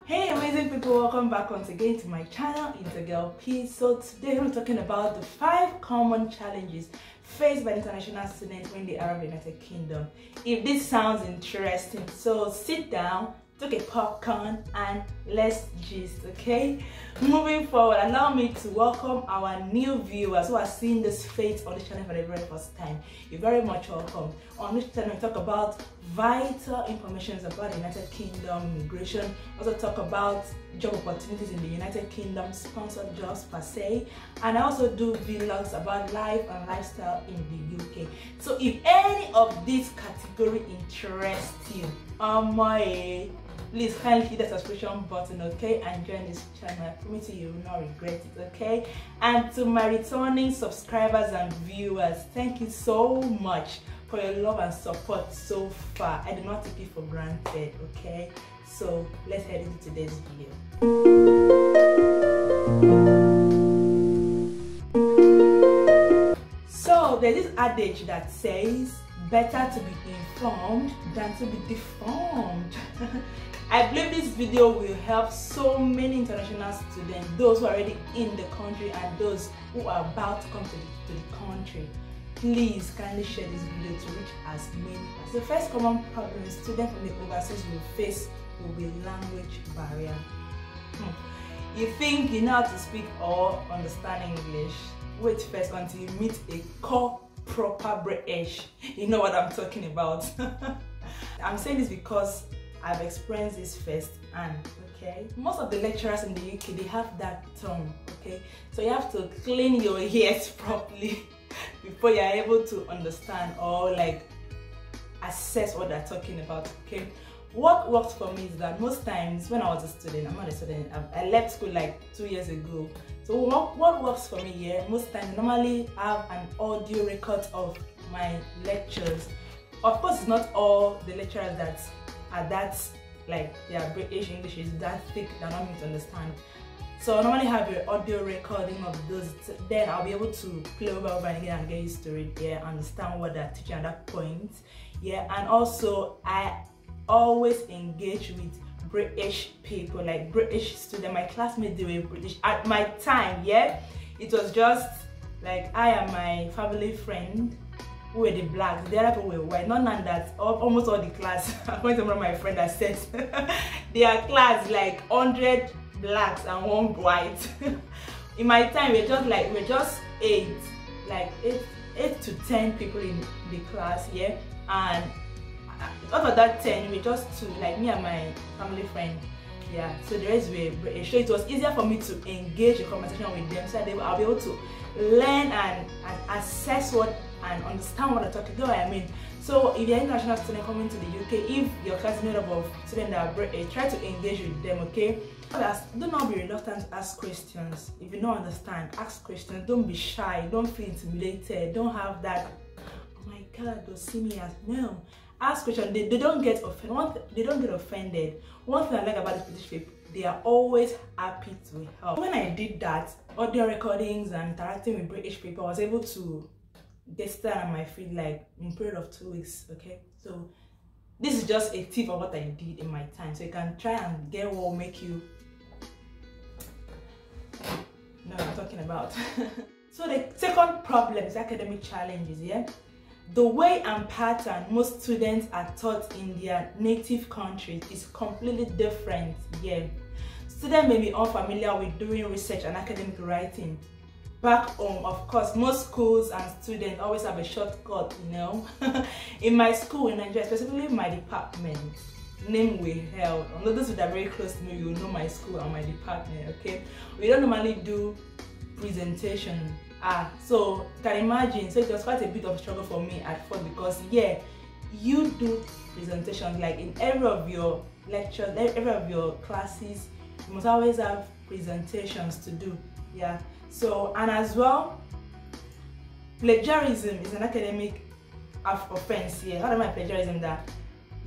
Hey amazing people, welcome back once again to my channel. It's a girl P. So today we're talking about the 5 common challenges faced by international students when they arrive in the United Kingdom. If this sounds interesting, so sit down, take a popcorn and let's gist, okay? Moving forward, allow me to welcome our new viewers who are seeing this face on this channel for the very first time. You're very much welcome. On this channel we talk about vital information about the United Kingdom, immigration, also talk about job opportunities in the United Kingdom, sponsored jobs per se, and I also do vlogs about life and lifestyle in the UK. So if any of these category interests you, please kindly hit the subscription button, okay, and join this channel. I promise you will not regret it, okay? And to my returning subscribers and viewers, thank you so much for your love and support so far. I do not take it for granted, okay? So let's head into today's video. So there's this adage that says better to be informed than to be deformed. I believe this video will help so many international students, those who are already in the country and those who are about to come to the country. Please kindly share this video to reach as many as the first common problem students from the overseas will face will be language barrier. You think you know how to speak or understand English? Wait first until you meet a core proper British. You know what I'm talking about. I'm saying this because I've experienced this firsthand, okay? Most of the lecturers in the UK, they have that tongue, okay? So you have to clean your ears properly before you're able to understand or like assess what they're talking about, okay? What works for me is that most times when I was a student, I'm not a student, I left school like 2 years ago. So what works for me here, most times I normally have an audio record of my lectures. Of course, it's not all the lecturers that are that, like their British English is that thick that I don't need to understand. So I normally have an audio recording of those, then I'll be able to play over and again and get used to it, yeah, understand what they're teaching at that point, yeah. And also I always engage with British people, like British students. My classmates, they were British at my time, yeah. It was just like I and my family friend who were the blacks, the other people were white. Not none that almost all the class, according to one of my friends that says their class like 100 blacks and 1 white. In my time we're just 8 to 10 people in the class, yeah. And out of that 10 we just 2, like me and my family friend, yeah. So the rest were British. So it was easier for me to engage in conversation with them, so that I'll be able to learn and assess what and understand what they're talking about. I mean, so if you're an international student coming to the UK, if your class is made up of students that are British, try to engage with them, okay? Do not be reluctant to ask questions. If you don't understand, ask questions. Don't be shy, don't feel intimidated, don't have that, oh my god, they'll see me as, no. Ask questions. They don't get offended. They don't get offended. One thing I like about the British people, they are always happy to help. When I did that, audio recordings and interacting with British people, I was able to get started on my feet like in a period of 2 weeks, okay? So this is just a tip of what I did in my time, so you can try and get what will make you know what I'm talking about. So the second problem is academic challenges, yeah? The way and pattern most students are taught in their native countries is completely different, yeah. Students may be unfamiliar with doing research and academic writing. Back home, of course, most schools and students always have a shortcut, you know. In my school in Nigeria, specifically my department, name we held. Although those that are very close to me, you know my school and my department, okay? We don't normally do presentation. So you can imagine, so it was quite a bit of a struggle for me at first, because yeah, you do presentations like in every of your lectures, every of your classes, you must always have presentations to do, yeah. So, and as well, plagiarism is an academic offense here. How do I plagiarism? That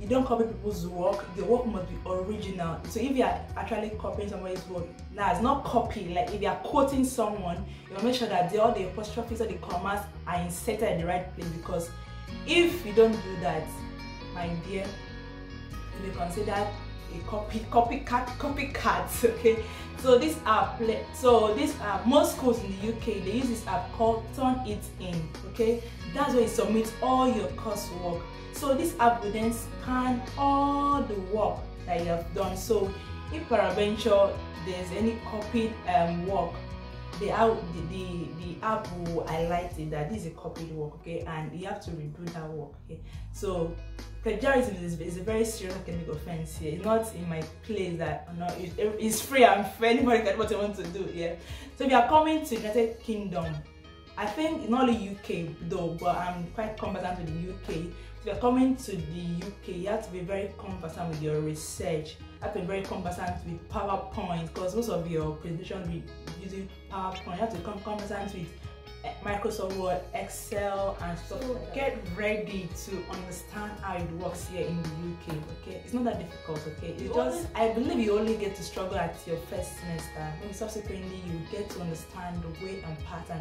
you don't copy people's work, your work must be original. So if you are actually copying somebody's work, that's not copy. Like if you are quoting someone, you will make sure that all the apostrophes or the commas are inserted in the right place, because if you don't do that, my dear, you'll be considered copycats. Okay, so this app, most schools in the UK, they use this app called Turn It In. Okay, that's where you submit all your coursework. So this app will then scan all the work that you have done. So if peradventure there's any copied work, the app will highlight it that this is a copied work, okay, and you have to redo that work. Okay, so plagiarism is a very serious academic offense here. It's not in my place that it's free and fair, anybody can do what they want to do. Yeah, so if you are coming to United Kingdom, I think it's not only UK though, but I'm quite conversant with the UK. If you're coming to the UK, you have to be very conversant with your research. You have to be very conversant with PowerPoint, because most of your presentation will be using PowerPoint. You have to become conversant with Microsoft Word, Excel, and stuff. So get ready to understand how it works here in the UK. Okay, it's not that difficult. Okay, it's just, I believe you only get to struggle at your first semester. Maybe subsequently you get to understand the way and pattern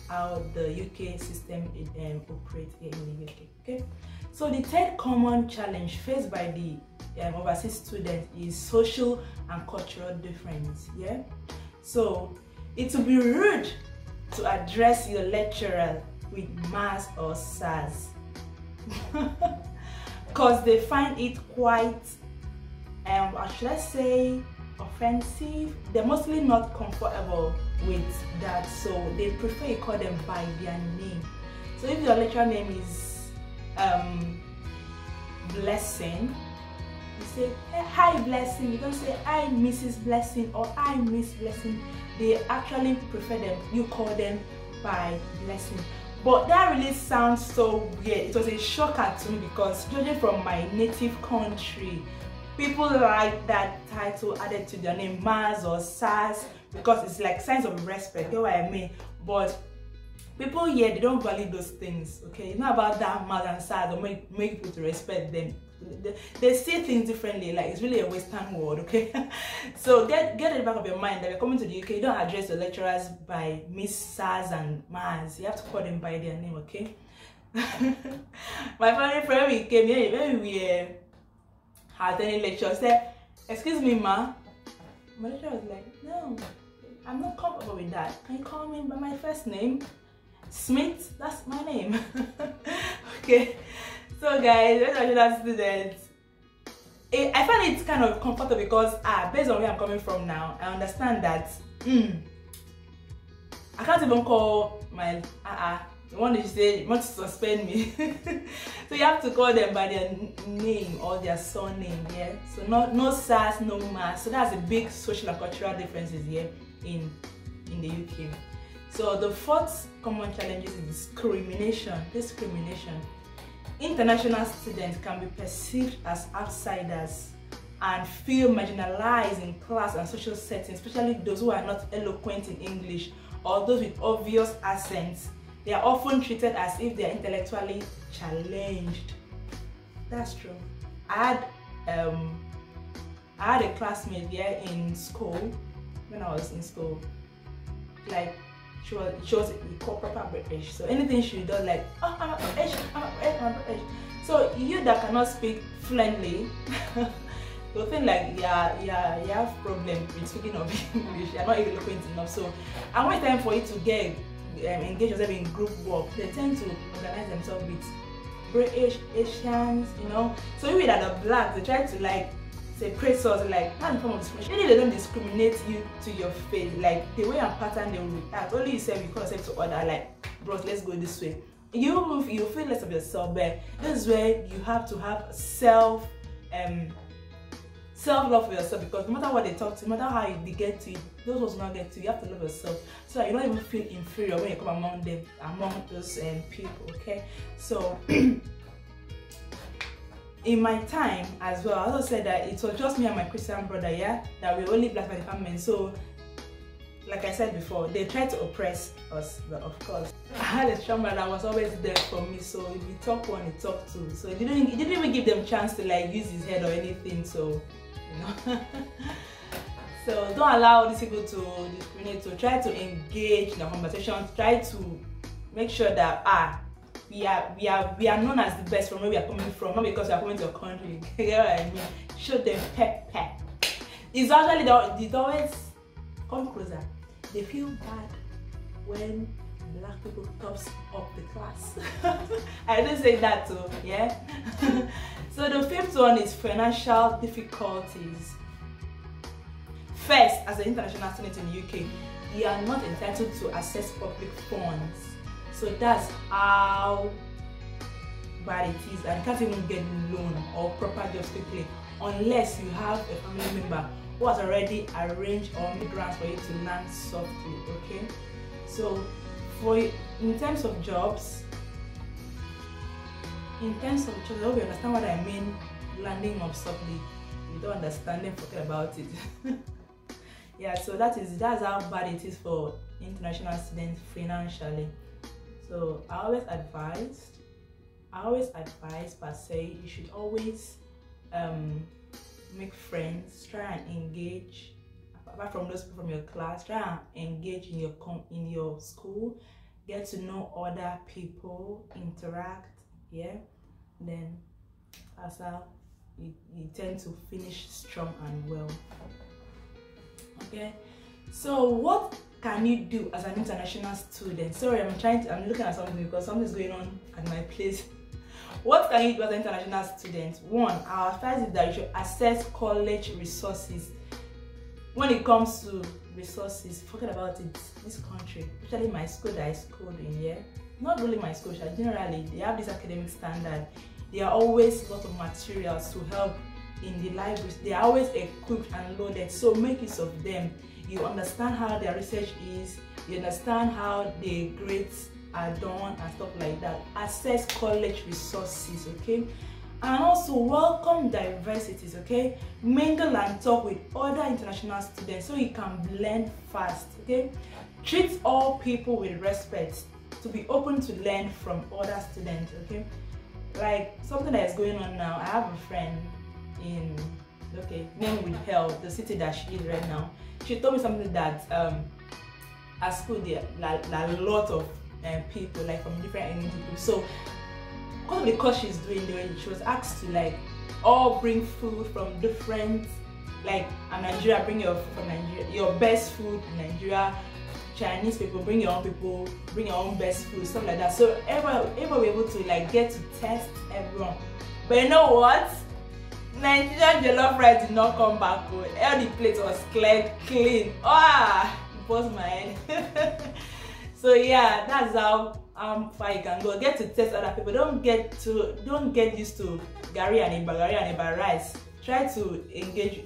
how the UK system operates here in the UK. Okay, so the third common challenge faced by the overseas students is social and cultural difference. Yeah, so it will be rude to address your lecturer with mas or sas because they find it quite should I say offensive. They're mostly not comfortable with that, so they prefer you call them by their name. So if your lecturer name is Blessing, you say, hey, hi Blessing. You don't say hi Mrs. Blessing or hi Miss Blessing. They actually prefer them, you call them by Blessing. But that really sounds so weird. It was a shocker to me because judging from my native country, people like that title added to their name, Mars or Sas, because it's like signs of respect, you know what I mean? But people here, they don't value those things, okay? It's not about that Mars and Sas or make people to respect them. They see things differently, like it's really a Western word, okay? So get in the back of your mind that you're coming to the UK, you don't address the lecturers by Miss Saz and Maz. You have to call them by their name, okay? My family friend, we came here, when we had any lecture, said, excuse me, ma. My lecturer was like, no, I'm not comfortable with that. Can you call me by my first name? Smith, that's my name. Okay. So guys, international students, I find it kind of comfortable because based on where I'm coming from now, I understand that I can't even call my the one that you say want to suspend me. So you have to call them by their name or their surname, yeah. So no sas, no mas. So that's a big social and cultural differences here in the UK. So the fourth common challenge is discrimination. International students can be perceived as outsiders and feel marginalized in class and social settings, especially those who are not eloquent in English or those with obvious accents. They are often treated as if they are intellectually challenged. That's true. I had a classmate here in school, when I was in school, like she was proper British, so anything she does, like, oh, I'm a British. So you that cannot speak fluently, you'll think like you have problem with speaking of English. You're not eloquent enough. So, and when it's time for you to get engage yourself in group work, they tend to organize themselves with British, Asians, you know. So even that are black, they try to like separate us, like that's a form of discrimination. Really, they don't discriminate you to your face, like the way and pattern they will react. Only you say you call yourself to other, like, bros, let's go this way. You feel less of yourself, but this is where you have to have self love for yourself, because no matter what they talk to you, no matter how they get to you, those ones will not get to you. You have to love yourself so that you don't even feel inferior when you come among them, among those people, okay? So in my time as well, I also said that it was just me and my Christian brother, yeah, that we only black department. So like I said before, they tried to oppress us, but of course I had a strong brother that was always there for me. So if you talk one, you talk two. So it didn't even give them chance to like use his head or anything. So you know. So don't allow these people to discriminate. So try to engage in the conversation. Try to make sure that we are known as the best from where we are coming from, not because we are coming to a country. You get what I mean? show them pep. It's actually it's always come closer. They feel bad when black people tops up the class. I didn't say that too, yeah. So the fifth one is financial difficulties. First, as an international student in the UK, you are not entitled to access public funds. So that's how bad it is, and you can't even get loan or proper jobs quickly unless you have a family member who has already arranged or made grants for you to learn softly. Okay, so in terms of jobs, I hope you understand what I mean. Landing of softly, you don't understand, then forget about it. Yeah, so that's how bad it is for international students financially. So I always advise per se, you should always make friends, try and engage. Apart from those people from your class, try and engage in your school, get to know other people, interact, yeah. Then that's how you tend to finish strong and well. Okay, so what can you do as an international student? Sorry, I'm looking at something because something's going on at my place. What can you do as an international student? One, our advice is that you should access college resources. When it comes to resources, forget about it. This country, especially my school that I schooled in, yeah, not really my school, generally they have this academic standard. There are always a lot of materials to help in the libraries. They are always equipped and loaded, so make use of them. You understand how their research is, you understand how the grades are done and stuff like that. Access college resources, okay? And also welcome diversities, okay? Mingle and talk with other international students so you can blend fast, okay? Treat all people with respect, to be open to learn from other students, okay? Like something that is going on now, I have a friend in, name with hell, the city that she is right now. She told me something that at school there are a lot of people like from different ethnic groups. So because of the course she's doing, she was asked to like all bring food from different, like Nigeria, bring your food from Nigeria, your best food in Nigeria. Chinese people, bring your own best food, stuff like that. So everyone were able to like get to test everyone. But you know what? Nigerian jollof rice did not come back good. All the plates was clean. It was my head. So yeah, that's how far you can go. Get to test other people. Don't get used to gari and iba rice. Try to engage.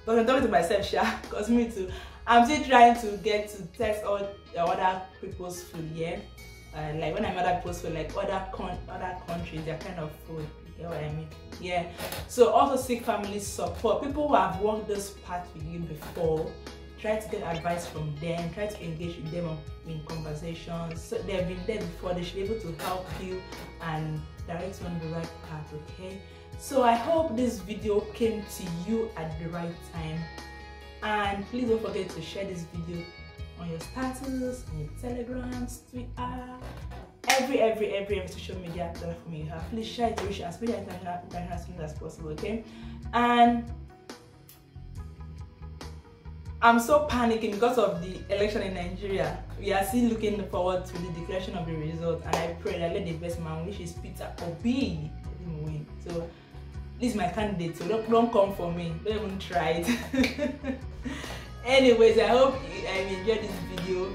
But I'm talking to myself, Sha, because me too. I'm still trying to get to test all other people's food, yeah. Like when I'm other people's food, like other countries, their kind of food. You get what I mean? Yeah. So also seek family support. People who have walked this path with you before, try to get advice from them. Try to engage with them in conversations. So they've been there before. They should be able to help you and direct you on the right path. Okay. So I hope this video came to you at the right time. And please don't forget to share this video on your status, on your Telegrams, Twitter, every social media platform you have. Please share it to reach as many international students as possible, okay? And I'm so panicking because of the election in Nigeria. We are still looking forward to the declaration of the result, and I pray that let the best man, which is Peter Obi, let him win. So this is my candidate, so don't come for me. Don't even try it. Anyways, I hope you enjoyed this video.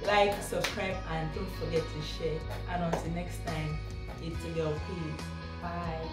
Like, subscribe, and don't forget to share. And until next time, it's a girl. Peace. Bye.